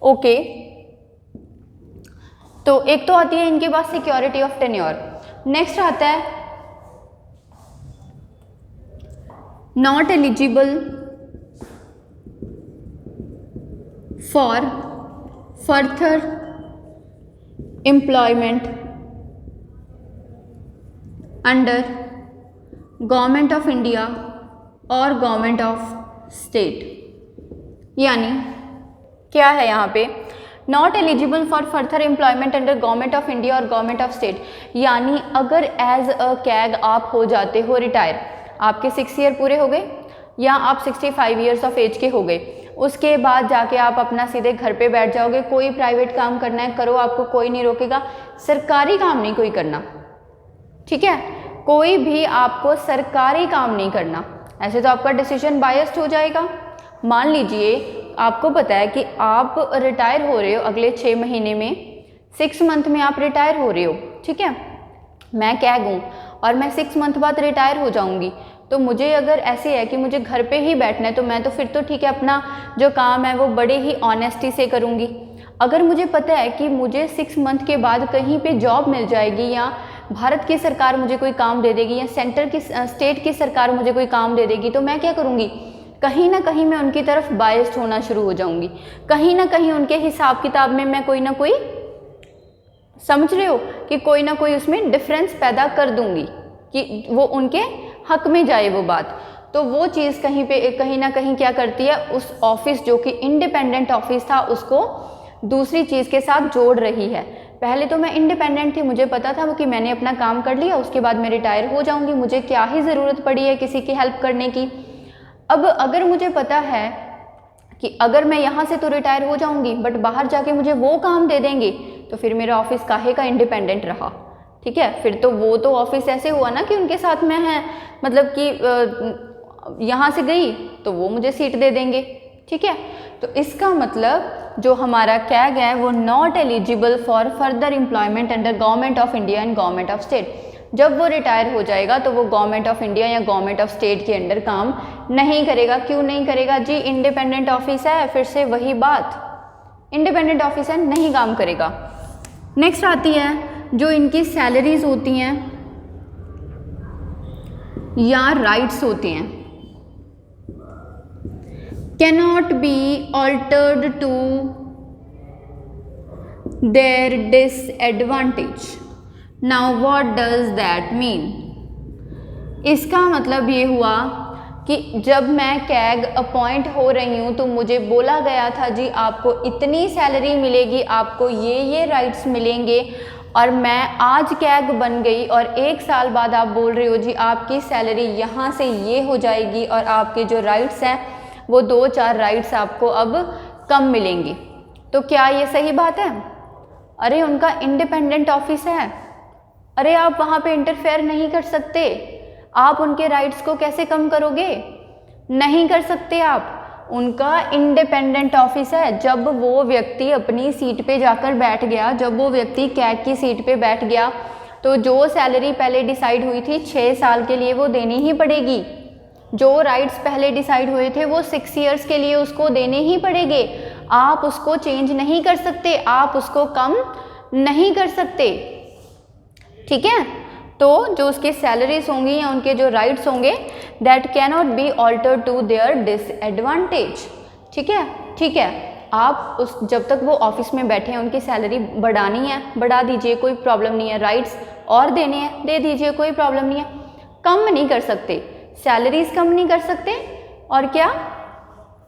Okay, तो एक तो आती है इनके पास सिक्योरिटी ऑफ टेन्योर। नेक्स्ट आता है not eligible for further employment under government of India और गवर्नमेंट ऑफ स्टेट। यानी क्या है यहाँ पे, not eligible for further employment under government of India और गवर्नमेंट ऑफ स्टेट। यानी अगर एज अ कैग आप हो जाते हो रिटायर, आपके 6 ईयर पूरे हो गए या आप 65 ईयर्स ऑफ एज के हो गए, उसके बाद जाके आप अपना सीधे घर पे बैठ जाओगे, कोई प्राइवेट काम करना है करो, आपको कोई नहीं रोकेगा, सरकारी काम नहीं कोई करना। ठीक है, कोई भी आपको सरकारी काम नहीं करना, ऐसे तो आपका डिसीजन बायस्ड हो जाएगा। मान लीजिए आपको पता है कि आप रिटायर हो रहे हो अगले 6 महीने में, 6 मंथ में आप रिटायर हो रहे हो। ठीक है, मैं कैग हूँ और मैं 6 मंथ बाद रिटायर हो जाऊँगी, तो मुझे अगर ऐसे है कि मुझे घर पे ही बैठना है, तो मैं तो फिर तो ठीक है अपना जो काम है वो बड़े ही ऑनेस्टी से करूँगी। अगर मुझे पता है कि मुझे 6 मंथ के बाद कहीं पे जॉब मिल जाएगी, या भारत की सरकार मुझे कोई काम दे देगी, या स्टेट की सरकार मुझे कोई काम दे देगी, तो मैं क्या करूँगी, कहीं ना कहीं मैं उनकी तरफ बायस्ड होना शुरू हो जाऊँगी। कहीं ना कहीं उनके हिसाब किताब में मैं कोई ना कोई, समझ रहे हो, कि कोई ना कोई उसमें डिफरेंस पैदा कर दूँगी कि वो उनके हक में जाए वो बात। तो वो चीज़ कहीं ना कहीं क्या करती है, उस ऑफिस जो कि इंडिपेंडेंट ऑफिस था उसको दूसरी चीज़ के साथ जोड़ रही है। पहले तो मैं इंडिपेंडेंट थी, मुझे पता था कि मैंने अपना काम कर लिया, उसके बाद मैं रिटायर हो जाऊंगी, मुझे क्या ही ज़रूरत पड़ी है किसी की हेल्प करने की। अब अगर मुझे पता है कि अगर मैं यहाँ से तो रिटायर हो जाऊंगी बट बाहर जाके मुझे वो काम दे देंगे, तो फिर मेरा ऑफिस काहे का इंडिपेंडेंट रहा। ठीक है, फिर तो वो तो ऑफिस ऐसे हुआ ना कि उनके साथ मैं है, मतलब कि यहाँ से गई तो वो मुझे सीट दे देंगे। ठीक है, तो इसका मतलब जो हमारा कैग है वो not eligible for further employment under government of India and government of state. जब वो रिटायर हो जाएगा तो वो गवर्नमेंट ऑफ इंडिया या गवर्नमेंट ऑफ स्टेट के अंडर काम नहीं करेगा। क्यों नहीं करेगा जी? इंडिपेंडेंट ऑफिस है, फिर से वही बात, इंडिपेंडेंट ऑफिस है, नहीं काम करेगा। नेक्स्ट आती है जो इनकी सैलरीज होती हैं या राइट्स होते हैं, cannot be altered to their disadvantage. Now what does that mean? इसका मतलब ये हुआ कि जब मैं कैग अपॉइंट हो रही हूँ तो मुझे बोला गया था जी आपको इतनी सैलरी मिलेगी, आपको ये राइट्स मिलेंगे, और मैं आज कैग बन गई और 1 साल बाद आप बोल रहे हो जी आपकी सैलरी यहाँ से ये हो जाएगी और आपके जो राइट्स हैं वो 2-4 राइट्स आपको अब कम मिलेंगी। तो क्या ये सही बात है? अरे उनका इंडिपेंडेंट ऑफिस है, अरे आप वहाँ पे इंटरफेयर नहीं कर सकते, आप उनके राइट्स को कैसे कम करोगे? नहीं कर सकते आप, उनका इंडिपेंडेंट ऑफिस है। जब वो व्यक्ति अपनी सीट पे जाकर बैठ गया, जब वो व्यक्ति कैग की सीट पे बैठ गया, तो जो सैलरी पहले डिसाइड हुई थी 6 साल के लिए वो देनी ही पड़ेगी। जो राइट्स पहले डिसाइड हुए थे वो 6 इयर्स के लिए उसको देने ही पड़ेंगे। आप उसको चेंज नहीं कर सकते, आप उसको कम नहीं कर सकते। ठीक है, तो जो उसकी सैलरीज होंगी या उनके जो राइट्स होंगे that cannot be altered to their disadvantage. ठीक है, ठीक है, आप उस जब तक वो ऑफिस में बैठे हैं उनकी सैलरी बढ़ानी है बढ़ा दीजिए, कोई प्रॉब्लम नहीं है, राइट्स और देने हैं दे दीजिए, कोई प्रॉब्लम नहीं है। कम नहीं कर सकते, सैलरीज कम नहीं कर सकते, और क्या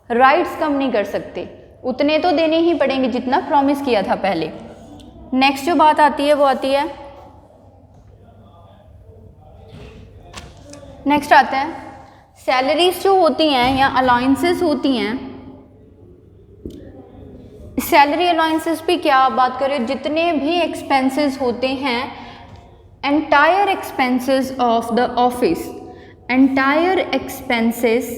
राइट्स कम नहीं कर सकते, उतने तो देने ही पड़ेंगे जितना प्रॉमिस किया था पहले। नेक्स्ट जो बात आती है वो आती है, नेक्स्ट आता है सैलरीज जो होती हैं या अलाउंसेस होती हैं। सैलरी अलाउंसेस भी क्या बात करें, जितने भी एक्सपेंसेस होते हैं, entire expenses of the office, entire expenses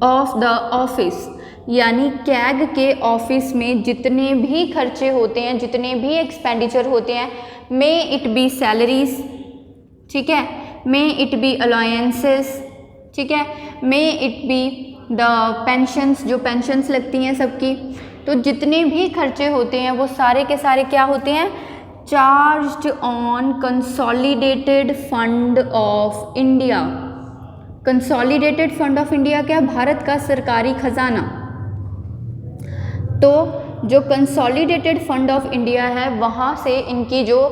of the office, यानी कैग के ऑफिस में जितने भी खर्चे होते हैं, जितने भी एक्सपेंडिचर होते हैं, मे इट बी सैलरीज, ठीक है, मे इट बी अलाउंसेस, ठीक है, may it be the pensions, जो पेंशंस लगती हैं सबकी, तो जितने भी खर्चे होते हैं वो सारे के सारे क्या होते हैं, charged on consolidated fund of India. Consolidated fund of India क्या? भारत का सरकारी खजाना। तो जो कंसोलिडेटेड फंड ऑफ इंडिया है वहाँ से इनकी जो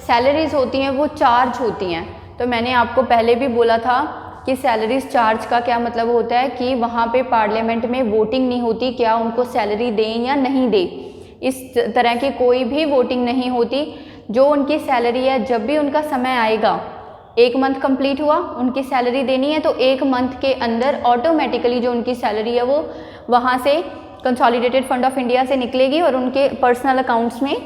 सैलरीज होती हैं वो चार्ज होती हैं। तो मैंने आपको पहले भी बोला था कि सैलरीज चार्ज का क्या मतलब होता है कि वहाँ पे पार्लियामेंट में वोटिंग नहीं होती क्या उनको सैलरी दें या नहीं दें, इस तरह की कोई भी वोटिंग नहीं होती। जो उनकी सैलरी है जब भी उनका समय आएगा, 1 मंथ कंप्लीट हुआ, उनकी सैलरी देनी है, तो 1 मंथ के अंदर ऑटोमेटिकली जो उनकी सैलरी है वो वहाँ से कंसोलिडेटेड फंड ऑफ इंडिया से निकलेगी और उनके पर्सनल अकाउंट्स में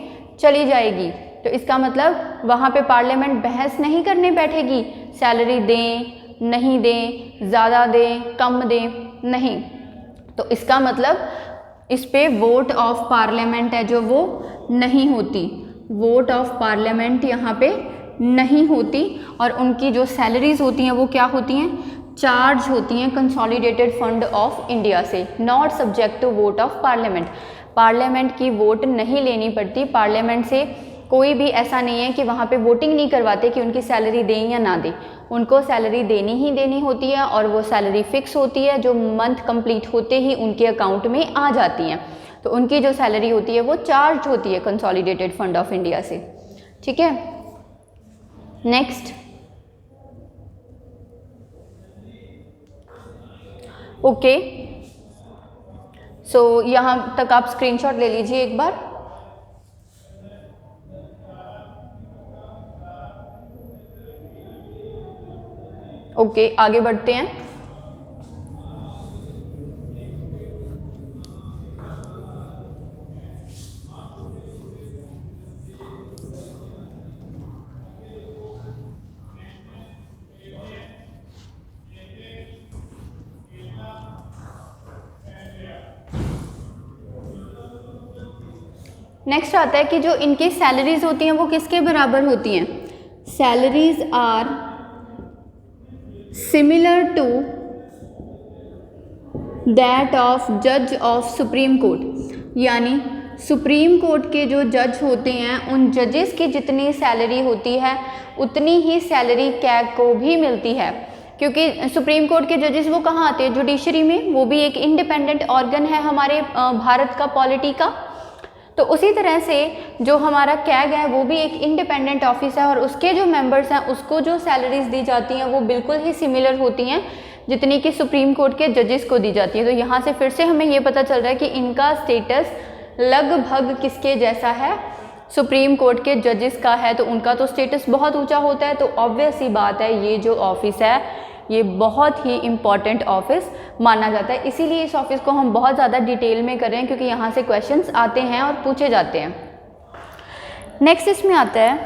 चली जाएगी। तो इसका मतलब वहाँ पे पार्लियामेंट बहस नहीं करने बैठेगी, सैलरी दें नहीं दें, ज़्यादा दें कम दें, नहीं। तो इसका मतलब इस पे वोट ऑफ पार्लियामेंट है जो वो नहीं होती, वोट ऑफ पार्लियामेंट यहाँ पे नहीं होती, और उनकी जो सैलरीज होती हैं वो क्या होती हैं, चार्ज होती हैं कंसोलिडेटेड फंड ऑफ इंडिया से, not subject to vote of parliament. Parliament की वोट नहीं लेनी पड़ती, पार्लियामेंट से कोई भी ऐसा नहीं है कि वहाँ पे वोटिंग नहीं करवाते कि उनकी सैलरी दें या ना दें, उनको सैलरी देनी ही देनी होती है, और वो सैलरी फिक्स होती है जो मंथ कंप्लीट होते ही उनके अकाउंट में आ जाती हैं। तो उनकी जो सैलरी होती है वो चार्ज होती है कंसोलिडेटेड फंड ऑफ इंडिया से। ठीक है, नेक्स्ट, ओके, सो यहाँ तक आप स्क्रीनशॉट ले लीजिए एक बार। ओके, आगे बढ़ते हैं। नेक्स्ट आता है कि जो इनकी सैलरीज होती हैं वो किसके बराबर होती हैं। Salaries are similar to that of जज ऑफ सुप्रीम कोर्ट, यानी सुप्रीम कोर्ट के जो जज होते हैं उन जजेस की जितनी सैलरी होती है उतनी ही सैलरी कैग को भी मिलती है, क्योंकि सुप्रीम कोर्ट के जजेस वो कहाँ आते हैं, जुडिशरी में, वो भी एक इंडिपेंडेंट ऑर्गन है हमारे भारत का पॉलिटी का। तो उसी तरह से जो हमारा कैग है वो भी एक इंडिपेंडेंट ऑफिस है और उसके जो मेंबर्स हैं उसको जो सैलरीज दी जाती हैं वो बिल्कुल ही सिमिलर होती हैं जितनी कि सुप्रीम कोर्ट के जजेस को दी जाती है। तो यहाँ से फिर से हमें ये पता चल रहा है कि इनका स्टेटस लगभग किसके जैसा है, सुप्रीम कोर्ट के जजेस का है। तो उनका तो स्टेटस बहुत ऊंचा होता है, तो ऑब्वियस सी बात है ये जो ऑफिस है ये बहुत ही इम्पॉर्टेंट ऑफिस माना जाता है। इसीलिए इस ऑफिस को हम बहुत ज़्यादा डिटेल में कर रहे हैं, क्योंकि यहाँ से क्वेश्चंस आते हैं और पूछे जाते हैं। नेक्स्ट इसमें आता है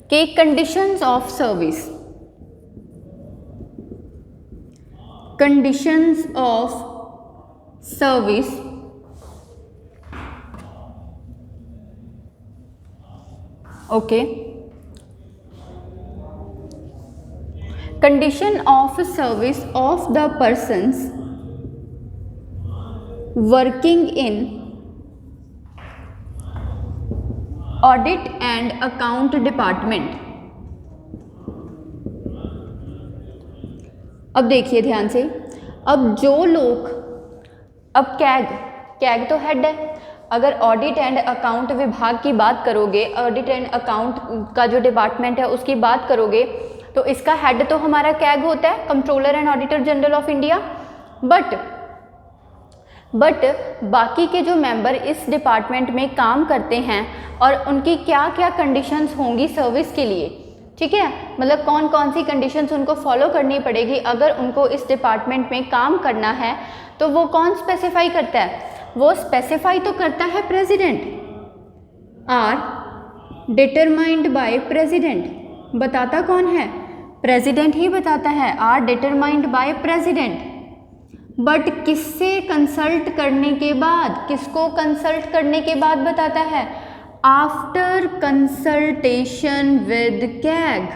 कि conditions of service, conditions of service okay, condition of service of the persons working in audit and account department। अब देखिए ध्यान से, अब जो लोग, अब कैग तो हेड है, अगर ऑडिट एंड अकाउंट विभाग की बात करोगे, ऑडिट एंड अकाउंट का जो डिपार्टमेंट है उसकी बात करोगे तो इसका हेड तो हमारा कैग होता है, controller and auditor general of India. But बाकी के जो मेंबर इस डिपार्टमेंट में काम करते हैं और उनकी क्या क्या कंडीशंस होंगी सर्विस के लिए, ठीक है, मतलब कौन कौन सी कंडीशंस उनको फॉलो करनी पड़ेगी अगर उनको इस डिपार्टमेंट में काम करना है, तो वो कौन स्पेसिफाई करता है, वो स्पेसिफाई तो करता है president, are determined by president. बताता कौन है, प्रेसिडेंट ही बताता है, are determined by president. But किससे कंसल्ट करने के बाद, किसको कंसल्ट करने के बाद बताता है, after consultation with CAG,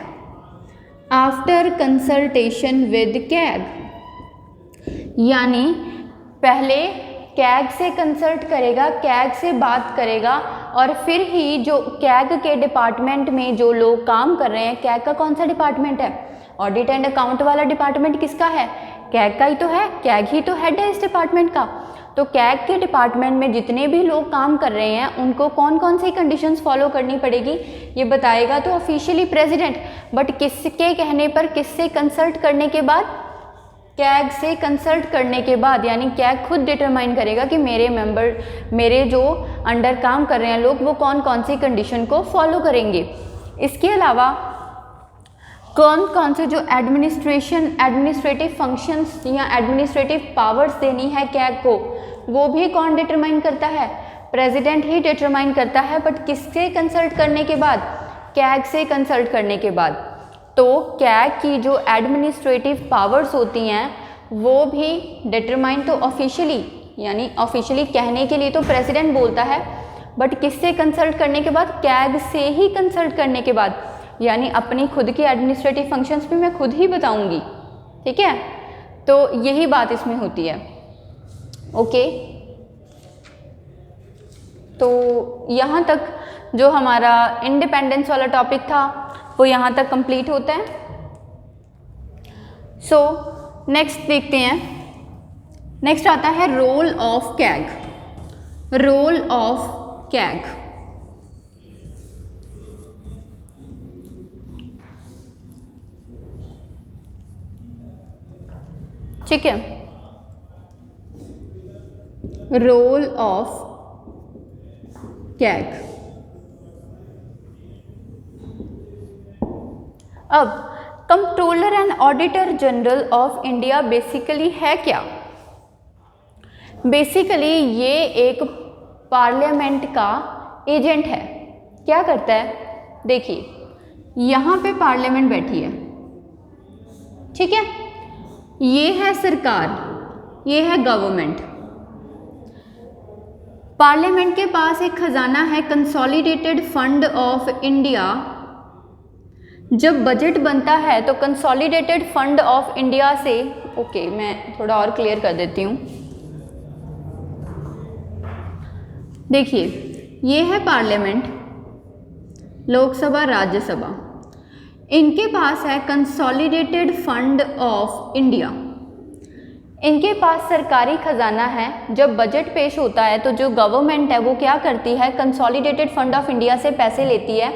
after consultation with CAG, यानी पहले कैग से कंसल्ट करेगा, कैग से बात करेगा और फिर ही जो कैग के डिपार्टमेंट में जो लोग काम कर रहे हैं, कैग का कौन सा डिपार्टमेंट है, ऑडिट एंड अकाउंट वाला डिपार्टमेंट किसका है, कैग का ही तो है, कैग ही तो हेड है इस डिपार्टमेंट का। तो कैग के डिपार्टमेंट में जितने भी लोग काम कर रहे हैं उनको कौन कौन सी कंडीशंस फॉलो करनी पड़ेगी ये बताएगा तो ऑफिशियली प्रेसिडेंट, बट किसके कहने पर, किससे कंसल्ट करने के बाद, कैग से कंसल्ट करने के बाद, यानी कैग खुद डिटरमाइन करेगा कि मेरे मेंबर, मेरे जो अंडर काम कर रहे हैं लोग वो कौन कौन सी कंडीशन को फॉलो करेंगे। इसके अलावा कौन कौन से जो एडमिनिस्ट्रेटिव फंक्शंस या एडमिनिस्ट्रेटिव पावर्स देनी है कैग को, वो भी कौन डिटरमाइन करता है, प्रेसिडेंट ही डिटरमाइन करता है, बट किससे कंसल्ट करने के बाद, कैग से कंसल्ट करने के बाद। तो कैग की जो एडमिनिस्ट्रेटिव पावर्स होती हैं वो भी डिटरमाइन तो ऑफिशियली, यानी ऑफिशियली कहने के लिए तो प्रेसिडेंट बोलता है, बट किससे कंसल्ट करने के बाद, कैग से ही कंसल्ट करने के बाद, यानी अपनी खुद की एडमिनिस्ट्रेटिव फंक्शंस भी मैं खुद ही बताऊंगी, ठीक है। तो यही बात इसमें होती है, ओके। तो यहाँ तक जो हमारा इंडिपेंडेंस वाला टॉपिक था वो यहाँ तक कंप्लीट होता है। सो नेक्स्ट देखते हैं, नेक्स्ट आता है role of CAG, role of CAG. ठीक है, रोल ऑफ कैग। अब controller and auditor general of India basically है क्या? बेसिकली ये एक पार्लियामेंट का एजेंट है। क्या करता है? देखिए यहाँ पे पार्लियामेंट बैठी है, ठीक है, ये है सरकार, ये है गवर्नमेंट। पार्लियामेंट के पास एक खजाना है कंसोलिडेटेड फंड ऑफ इंडिया। जब बजट बनता है तो कंसोलिडेटेड फंड ऑफ इंडिया से, ओके मैं थोड़ा और क्लियर कर देती हूँ। देखिए ये है पार्लियामेंट, लोकसभा, राज्यसभा, इनके पास है कंसोलिडेटेड फंड ऑफ इंडिया। इनके पास सरकारी खजाना है। जब बजट पेश होता है तो जो गवर्नमेंट है वो क्या करती है? कंसोलिडेटेड फंड ऑफ इंडिया से पैसे लेती है,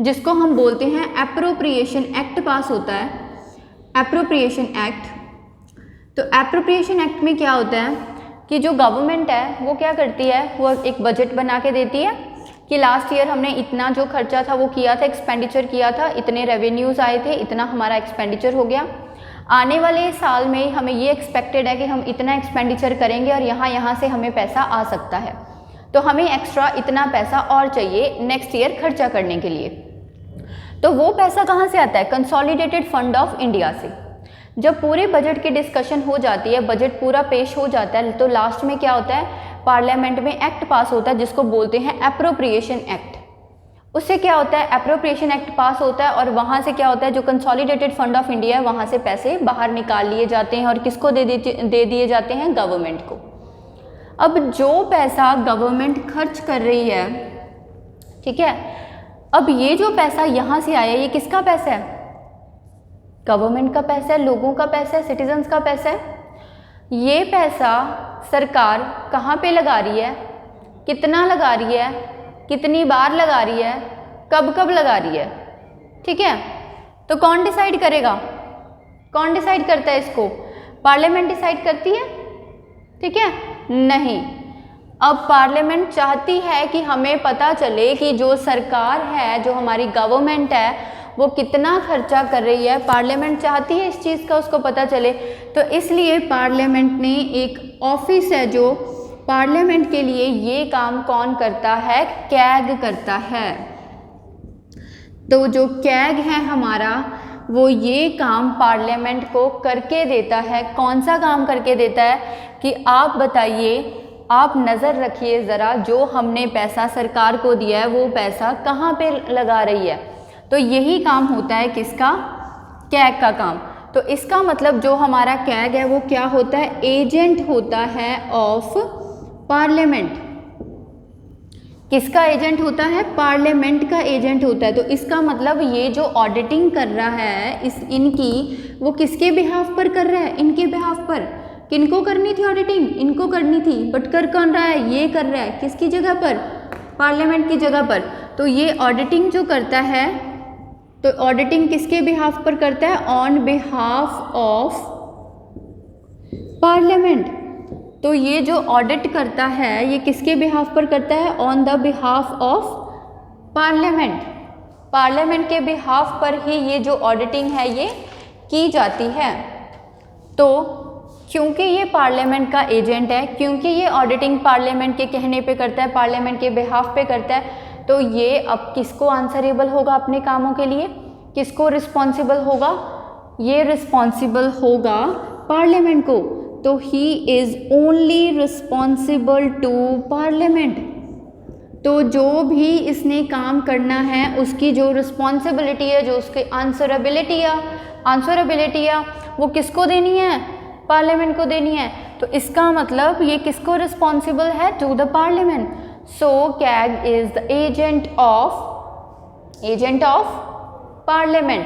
जिसको हम बोलते हैं एप्रोप्रिएशन एक्ट पास होता है, एप्रोप्रिएशन एक्ट। तो एप्रोप्रिएशन एक्ट में क्या होता है कि जो गवर्नमेंट है वो क्या करती है? वो एक बजट बना के देती है कि लास्ट ईयर हमने इतना जो खर्चा था वो किया था, एक्सपेंडिचर किया था, इतने रेवेन्यूज़ आए थे, इतना हमारा एक्सपेंडिचर हो गया। आने वाले साल में हमें ये एक्सपेक्टेड है कि हम इतना एक्सपेंडिचर करेंगे और यहाँ से हमें पैसा आ सकता है, तो हमें एक्स्ट्रा इतना पैसा और चाहिए नेक्स्ट ईयर खर्चा करने के लिए। तो वो पैसा कहाँ से आता है? कंसोलिडेटेड फंड ऑफ इंडिया से। जब पूरे बजट की डिस्कशन हो जाती है, बजट पूरा पेश हो जाता है, तो लास्ट में क्या होता है? पार्लियामेंट में एक्ट पास होता है जिसको बोलते हैं एप्रोप्रिएशन एक्ट। उससे क्या होता है? एप्रोप्रिएशन एक्ट पास होता है और वहाँ से क्या होता है? जो कंसोलिडेटेड फंड ऑफ इंडिया है वहाँ से पैसे बाहर निकाल लिए जाते हैं और किसको दे दिए जाते हैं? गवर्नमेंट को। अब जो पैसा गवर्नमेंट खर्च कर रही है, ठीक है, अब ये जो पैसा यहाँ से आया ये किसका पैसा है? गवर्नमेंट का पैसा है, लोगों का पैसा है, सिटीजन्स का पैसा है। ये पैसा सरकार कहाँ पे लगा रही है, कितना लगा रही है, कितनी बार लगा रही है, कब कब लगा रही है, ठीक है। तो कौन डिसाइड करेगा? कौन डिसाइड करता है इसको? पार्लियामेंट डिसाइड करती है, ठीक है? नहीं। अब पार्लियामेंट चाहती है कि हमें पता चले कि जो सरकार है, जो हमारी गवर्नमेंट है, वो कितना खर्चा कर रही है। पार्लियामेंट चाहती है इस चीज़ का उसको पता चले, तो इसलिए पार्लियामेंट ने एक ऑफिस है जो पार्लियामेंट के लिए ये काम कौन करता है? कैग करता है। तो जो कैग है हमारा, वो ये काम पार्लियामेंट को करके देता है। कौन सा काम करके देता है कि आप बताइए, आप नज़र रखिए ज़रा, जो हमने पैसा सरकार को दिया है वो पैसा कहाँ पे लगा रही है। तो यही काम होता है किसका? कैग का काम। तो इसका मतलब जो हमारा कैग है वो क्या होता है? एजेंट होता है ऑफ पार्लियामेंट। किसका एजेंट होता है? पार्लियामेंट का एजेंट होता है। तो इसका मतलब ये जो ऑडिटिंग कर रहा है इनकी, वो किसके बिहाफ पर कर रहा है? इनके बिहाफ पर। किनको करनी थी ऑडिटिंग? इनको करनी थी, बट कर कौन रहा है? ये कर रहा है। किसकी जगह पर? पार्लियामेंट की जगह पर। तो ये ऑडिटिंग जो करता है, तो ऑडिटिंग किसके बिहाफ पर करता है? On behalf of parliament. तो ये जो ऑडिट करता है ये किसके बिहाफ पर करता है? On the behalf of parliament. Parliament के बिहाफ पर ही ये जो ऑडिटिंग है ये की जाती है। तो क्योंकि ये पार्लियामेंट का एजेंट है, क्योंकि ये ऑडिटिंग पार्लियामेंट के कहने पे करता है, पार्लियामेंट के बिहाफ पे करता है, तो ये अब किसको आंसरेबल होगा अपने कामों के लिए? किसको रिस्पॉन्सिबल होगा? ये रिस्पॉन्सिबल होगा पार्लियामेंट को। तो he is only responsible to parliament. तो जो भी इसने काम करना है उसकी जो रिस्पॉन्सिबिलिटी है, जो उसकी आंसरेबिलिटी है वो किसको देनी है? पार्लियामेंट को देनी है। तो इसका मतलब ये किसको रिस्पॉन्सिबल है? To the parliament. So CAG is the agent of parliament,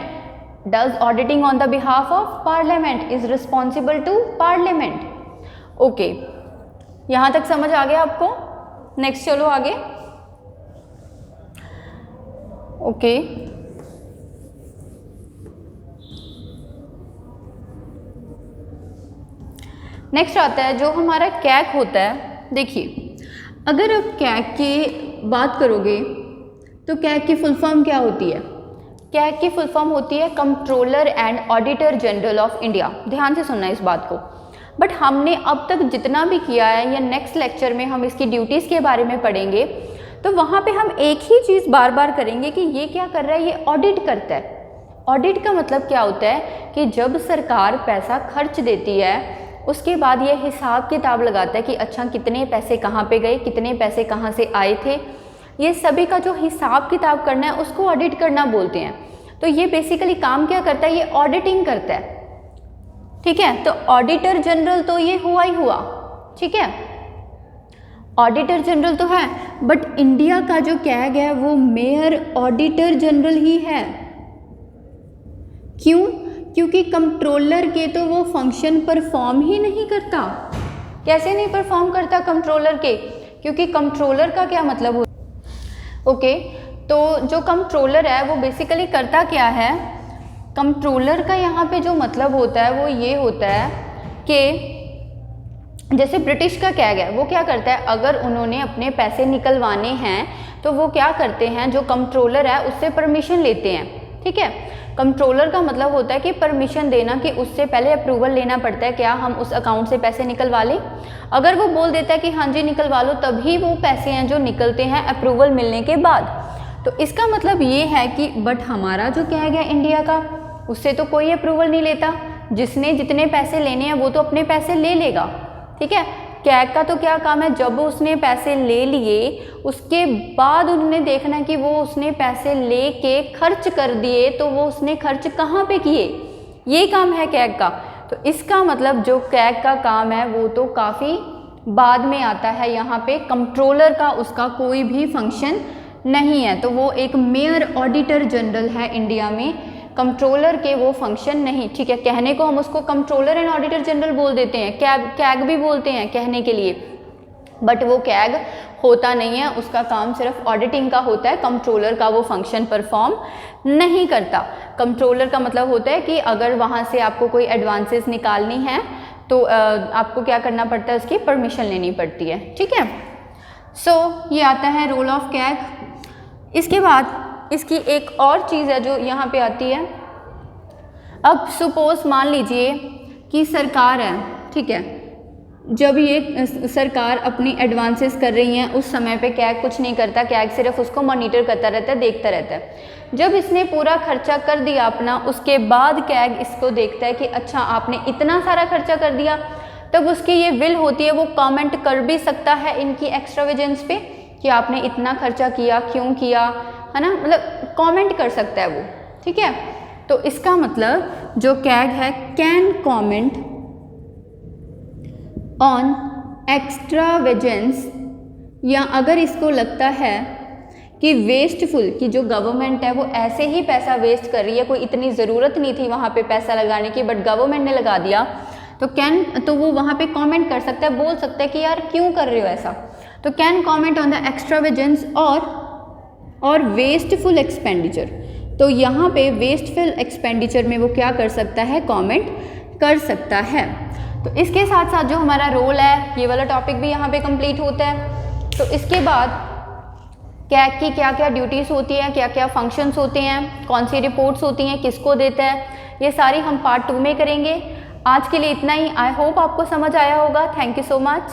does auditing on the behalf of parliament, is responsible to parliament. Okay, यहाँ तक समझ आ गया आपको? नेक्स्ट चलो आगे। ओके, नेक्स्ट आता है जो हमारा कैग होता है। देखिए, अगर आप कैग की बात करोगे तो कैग की फुल फॉर्म क्या होती है? कैग की फुल फॉर्म होती है controller and auditor general of India. ध्यान से सुनना इस बात को। बट हमने अब तक जितना भी किया है या नेक्स्ट लेक्चर में हम इसकी ड्यूटीज़ के बारे में पढ़ेंगे, तो वहाँ पे हम एक ही चीज़ बार बार करेंगे कि ये क्या कर रहा है, ये ऑडिट करता है। ऑडिट का मतलब क्या होता है कि जब सरकार पैसा खर्च देती है उसके बाद ये हिसाब किताब लगाता है कि अच्छा कितने पैसे कहाँ पे गए, कितने पैसे कहाँ से आए थे, ये सभी का जो हिसाब किताब करना है उसको ऑडिट करना बोलते हैं। तो ये बेसिकली काम क्या करता है, ये ऑडिटिंग करता है। ठीक है, तो ऑडिटर जनरल तो ये हुआ ही हुआ। ठीक है, ऑडिटर जनरल तो है, बट इंडिया का जो कैग है वो मेयर ऑडिटर जनरल ही है। क्यों? क्योंकि कंट्रोलर के तो वो फंक्शन परफॉर्म ही नहीं करता। कैसे नहीं परफॉर्म करता कंट्रोलर के? क्योंकि कंट्रोलर का क्या मतलब हो, ओके, तो जो कंट्रोलर है वो बेसिकली करता क्या है, कंट्रोलर का यहाँ पे जो मतलब होता है वो ये होता है कि जैसे ब्रिटिश का कैग है वो क्या करता है, अगर उन्होंने अपने पैसे निकलवाने हैं तो वो क्या करते हैं, जो कंट्रोलर है उससे परमिशन लेते हैं। ठीक है, कंट्रोलर का मतलब होता है कि परमिशन देना, कि उससे पहले अप्रूवल लेना पड़ता है, क्या हम उस अकाउंट से पैसे निकलवा लें। अगर वो बोल देता है कि हाँ जी निकलवा लो, तभी वो पैसे हैं जो निकलते हैं अप्रूवल मिलने के बाद। तो इसका मतलब ये है कि बट हमारा जो कैग है इंडिया का, उससे तो कोई अप्रूवल नहीं लेता, जिसने जितने पैसे लेने हैं वो तो अपने पैसे ले लेगा। ठीक है, कैग का तो क्या काम है, जब उसने पैसे ले लिए उसके बाद उन्होंने देखना कि वो उसने पैसे लेके खर्च कर दिए तो वो उसने खर्च कहाँ पे किए, ये काम है कैग का। तो इसका मतलब जो कैग का काम है वो तो काफ़ी बाद में आता है, यहाँ पे कंट्रोलर का उसका कोई भी फंक्शन नहीं है। तो वो एक मेयर ऑडिटर जनरल है इंडिया में, कंट्रोलर के वो फंक्शन नहीं। ठीक है, कहने को हम उसको कंट्रोलर एंड ऑडिटर जनरल बोल देते हैं, कैग भी बोलते हैं कहने के लिए, बट वो कैग होता नहीं है, उसका काम सिर्फ ऑडिटिंग का होता है, कंट्रोलर का वो फंक्शन परफॉर्म नहीं करता। कंट्रोलर का मतलब होता है कि अगर वहाँ से आपको कोई एडवांसेस निकालनी है तो आपको क्या करना पड़ता है, उसकी परमिशन लेनी पड़ती है। ठीक है, सो ये आता है रोल ऑफ कैग। इसके बाद इसकी एक और चीज़ है जो यहाँ पे आती है। अब सपोज मान लीजिए कि सरकार है, ठीक है, जब ये सरकार अपनी एडवांसेस कर रही हैं उस समय पे कैग कुछ नहीं करता, कैग सिर्फ उसको मॉनिटर करता रहता है, देखता रहता है। जब इसने पूरा खर्चा कर दिया अपना, उसके बाद कैग इसको देखता है कि अच्छा आपने इतना सारा खर्चा कर दिया, तब उसकी ये विल होती है, वो कमेंट कर भी सकता है इनकी एक्स्ट्रावेजेंस पे कि आपने इतना खर्चा किया, क्यों किया, है ना, मतलब कमेंट कर सकता है वो। ठीक है, तो इसका मतलब जो कैग है कैन कमेंट ऑन एक्स्ट्रावेजेंस, या अगर इसको लगता है कि वेस्टफुल, कि जो गवर्नमेंट है वो ऐसे ही पैसा वेस्ट कर रही है, कोई इतनी ज़रूरत नहीं थी वहाँ पे पैसा लगाने की बट गवर्नमेंट ने लगा दिया, तो वो वहाँ पे कमेंट कर सकता है, बोल सकता है कि यार क्यों कर रहे हो ऐसा। तो कैन कमेंट ऑन द एक्स्ट्रावेजेंस और वेस्टफुल एक्सपेंडिचर। तो यहाँ पे वेस्टफुल एक्सपेंडिचर में वो क्या कर सकता है, कमेंट कर सकता है। तो इसके साथ साथ जो हमारा रोल है, ये वाला टॉपिक भी यहाँ पे कंप्लीट होता है। तो इसके बाद कैग की क्या क्या ड्यूटीज़ होती हैं, क्या क्या फंक्शंस होते हैं, कौन सी रिपोर्ट्स होती हैं, किसको देता है, ये सारी हम पार्ट 2 में करेंगे। आज के लिए इतना ही। आई होप आपको समझ आया होगा। Thank you so much.